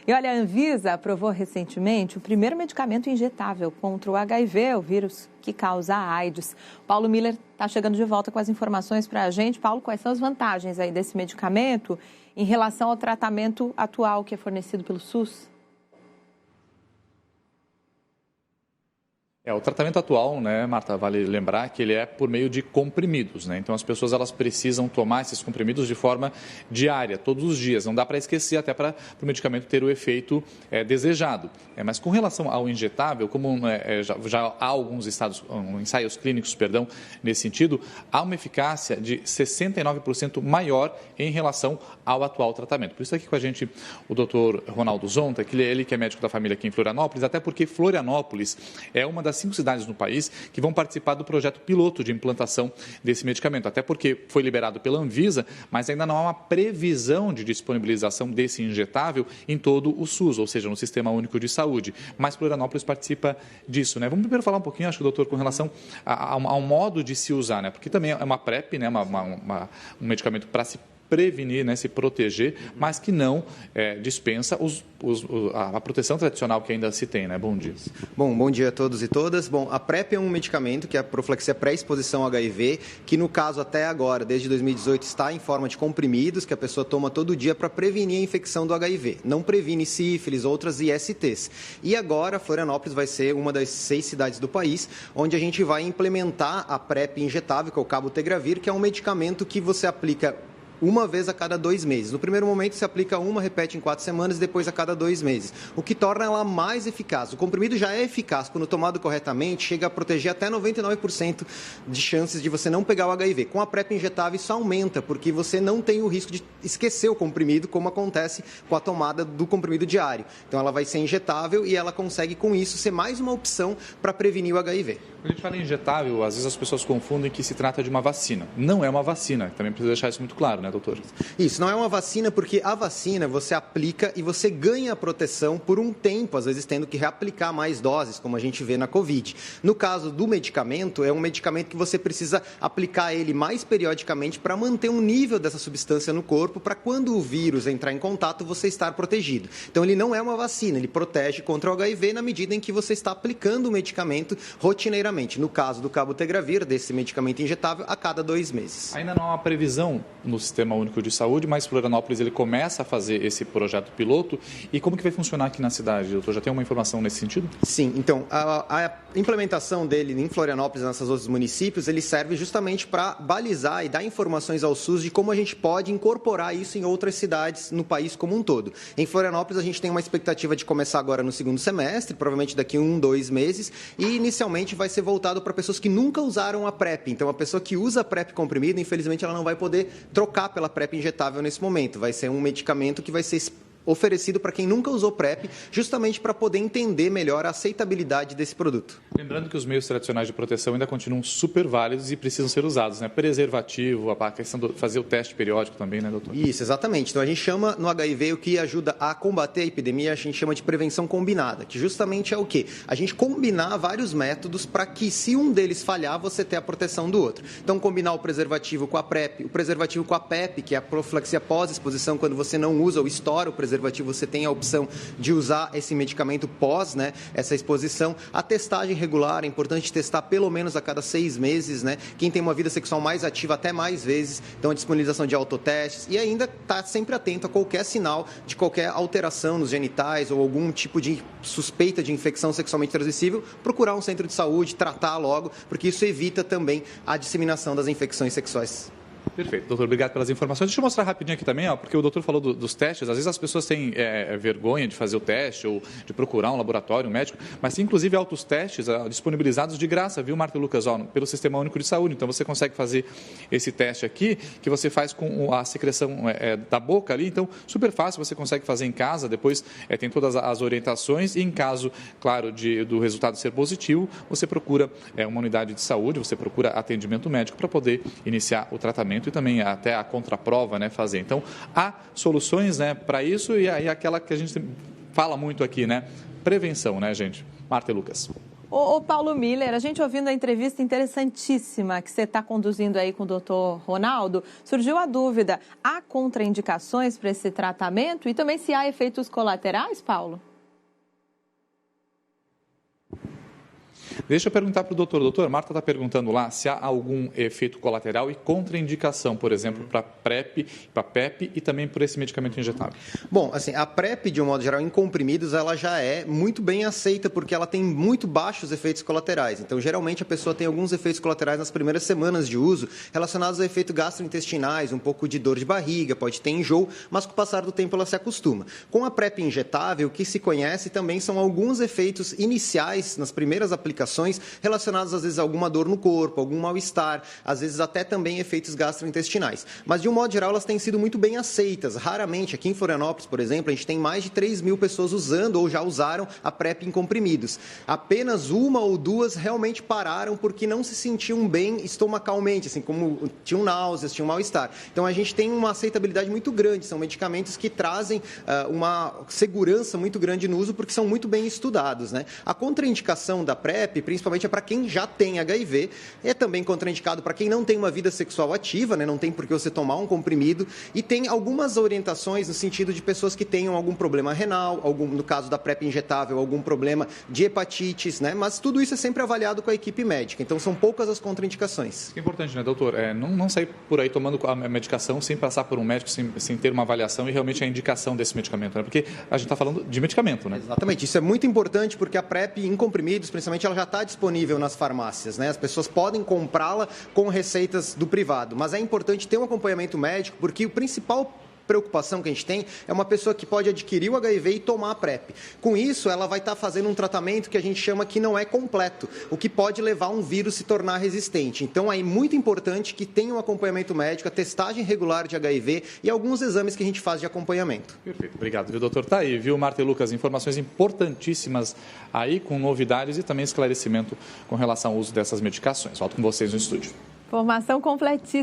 E olha, a Anvisa aprovou recentemente o primeiro medicamento injetável contra o HIV, o vírus que causa a AIDS. Paulo Miller está chegando de volta com as informações para a gente. Paulo, quais são as vantagens aí desse medicamento em relação ao tratamento atual que é fornecido pelo SUS? O tratamento atual, né, Marta, vale lembrar que ele é por meio de comprimidos, né? Então as pessoas elas precisam tomar esses comprimidos de forma diária, todos os dias. Não dá para esquecer até para o medicamento ter o efeito desejado. Mas com relação ao injetável, como já há alguns ensaios clínicos, nesse sentido, há uma eficácia de 69% maior em relação ao atual tratamento. Por isso aqui com a gente o doutor Ronaldo Zonta, que ele que é médico da família aqui em Florianópolis, até porque Florianópolis é uma das 5 cidades no país que vão participar do projeto piloto de implantação desse medicamento, até porque foi liberado pela Anvisa, mas ainda não há uma previsão de disponibilização desse injetável em todo o SUS, ou seja, no Sistema Único de Saúde. Mas Florianópolis participa disso, né? Vamos primeiro falar um pouquinho, acho que, doutor, com relação ao modo de se usar, né? Porque também é uma PrEP, né? Um medicamento para se prevenir, né, se proteger, mas que não dispensa a proteção tradicional que ainda se tem, né? Bom dia. Bom dia a todos e todas. Bom, a PrEP é um medicamento que é a profilaxia pré-exposição ao HIV, que no caso até agora, desde 2018, está em forma de comprimidos, que a pessoa toma todo dia para prevenir a infecção do HIV. Não previne sífilis, outras ISTs. E agora, Florianópolis vai ser uma das 6 cidades do país, onde a gente vai implementar a PrEP injetável, que é o cabotegravir, que é um medicamento que você aplica uma vez a cada 2 meses. No primeiro momento, se aplica uma, repete em 4 semanas e depois a cada 2 meses, o que torna ela mais eficaz. O comprimido já é eficaz, quando tomado corretamente, chega a proteger até 99% de chances de você não pegar o HIV. Com a PrEP injetável, isso aumenta, porque você não tem o risco de esquecer o comprimido, como acontece com a tomada do comprimido diário. Então, ela vai ser injetável e ela consegue, com isso, ser mais uma opção para prevenir o HIV. Quando a gente fala em injetável, às vezes as pessoas confundem que se trata de uma vacina. Não é uma vacina, também precisa deixar isso muito claro, né, doutor? Isso, não é uma vacina, porque a vacina você aplica e você ganha a proteção por um tempo, às vezes tendo que reaplicar mais doses, como a gente vê na Covid. No caso do medicamento, é um medicamento que você precisa aplicar ele mais periodicamente para manter um nível dessa substância no corpo, para quando o vírus entrar em contato, você estar protegido. Então, ele não é uma vacina, ele protege contra o HIV na medida em que você está aplicando o medicamento rotineiramente. No caso do cabotegravir, desse medicamento injetável, a cada 2 meses. Ainda não há uma previsão no Sistema Único de Saúde, mas Florianópolis ele começa a fazer esse projeto piloto. E como que vai funcionar aqui na cidade, doutor? Já tem uma informação nesse sentido? Sim, então, a implementação dele em Florianópolis e nesses outros municípios, ele serve justamente para balizar e dar informações ao SUS de como a gente pode incorporar isso em outras cidades no país como um todo. Em Florianópolis, a gente tem uma expectativa de começar agora no 2º semestre, provavelmente daqui 1, 2 meses, e inicialmente vai ser voltado para pessoas que nunca usaram a PrEP. Então, a pessoa que usa a PrEP comprimida, infelizmente, ela não vai poder trocar pela PrEP injetável nesse momento. Vai ser um medicamento que vai ser oferecido para quem nunca usou PrEP, justamente para poder entender melhor a aceitabilidade desse produto. Lembrando que os meios tradicionais de proteção ainda continuam super válidos e precisam ser usados, né? Preservativo, a questão de fazer o teste periódico também, né, doutor? Isso, exatamente. Então, a gente chama no HIV o que ajuda a combater a epidemia, a gente chama de prevenção combinada, que justamente é o quê? A gente combinar vários métodos para que, se um deles falhar, você tenha a proteção do outro. Então, combinar o preservativo com a PrEP, o preservativo com a PEP, que é a profilaxia pós-exposição, quando você não usa ou estoura o preservativo, você tem a opção de usar esse medicamento pós, né, essa exposição. A testagem regular, é importante testar pelo menos a cada 6 meses, né? Quem tem uma vida sexual mais ativa, até mais vezes. Então, a disponibilização de autotestes e ainda estar sempre atento a qualquer sinal de qualquer alteração nos genitais ou algum tipo de suspeita de infecção sexualmente transmissível, procurar um centro de saúde, tratar logo, porque isso evita também a disseminação das infecções sexuais. Perfeito, doutor, obrigado pelas informações. Deixa eu mostrar rapidinho aqui também, porque o doutor falou dos testes. Às vezes as pessoas têm vergonha de fazer o teste ou de procurar um laboratório, um médico, mas tem inclusive autotestes disponibilizados de graça, viu, Marta e Lucas, pelo Sistema Único de Saúde. Então você consegue fazer esse teste aqui, que você faz com a secreção da boca ali. Então, super fácil, você consegue fazer em casa, depois tem todas as orientações e em caso, claro, do resultado ser positivo, você procura uma unidade de saúde, você procura atendimento médico para poder iniciar o tratamento e também até a contraprova, né, fazer. Então, há soluções, né, para isso e aí aquela que a gente fala muito aqui, né, prevenção, né, gente? Marta e Lucas. Ô Paulo Miller, a gente ouvindo a entrevista interessantíssima que você está conduzindo aí com o doutor Ronaldo, surgiu a dúvida, há contraindicações para esse tratamento e também se há efeitos colaterais, Paulo? Deixa eu perguntar para o doutor. Doutor, Marta está perguntando lá se há algum efeito colateral e contraindicação, por exemplo, para PrEP, para PEP e também por esse medicamento injetável. Bom, assim, a PrEP, de um modo geral, em comprimidos, ela já é muito bem aceita porque ela tem muito baixos efeitos colaterais. Então, geralmente, a pessoa tem alguns efeitos colaterais nas primeiras semanas de uso relacionados a efeitos gastrointestinais, um pouco de dor de barriga, pode ter enjoo, mas com o passar do tempo ela se acostuma. Com a PrEP injetável, o que se conhece também são alguns efeitos iniciais nas primeiras aplicações relacionados, às vezes, a alguma dor no corpo, algum mal-estar, às vezes até também efeitos gastrointestinais. Mas, de um modo geral, elas têm sido muito bem aceitas. Raramente, aqui em Florianópolis, por exemplo, a gente tem mais de 3.000 pessoas usando ou já usaram a PrEP em comprimidos. Apenas uma ou duas realmente pararam porque não se sentiam bem estomacalmente, assim, como tinham náuseas, tinham mal-estar. Então, a gente tem uma aceitabilidade muito grande. São medicamentos que trazem uma segurança muito grande no uso porque são muito bem estudados, né? A contraindicação da PrEP, principalmente, é para quem já tem HIV, é também contraindicado para quem não tem uma vida sexual ativa, né? Não tem por que você tomar um comprimido, e tem algumas orientações no sentido de pessoas que tenham algum problema renal, no caso da PrEP injetável, algum problema de hepatites, né? Mas tudo isso é sempre avaliado com a equipe médica, então são poucas as contraindicações. É importante, né, doutor? Não sair por aí tomando a medicação sem passar por um médico, sem ter uma avaliação e realmente a indicação desse medicamento, né? Porque a gente está falando de medicamento, né? Exatamente, isso é muito importante porque a PrEP em comprimidos, principalmente, ela já está disponível nas farmácias, né? As pessoas podem comprá-la com receitas do privado, mas é importante ter um acompanhamento médico porque o principal preocupação que a gente tem é uma pessoa que pode adquirir o HIV e tomar a PrEP. Com isso, ela vai estar fazendo um tratamento que a gente chama que não é completo, o que pode levar um vírus a se tornar resistente. Então, é muito importante que tenha um acompanhamento médico, a testagem regular de HIV e alguns exames que a gente faz de acompanhamento. Perfeito. Obrigado, viu, doutor? Tá aí, viu, Marta e Lucas? Informações importantíssimas aí, com novidades e também esclarecimento com relação ao uso dessas medicações. Volto com vocês no estúdio. Informação completíssima.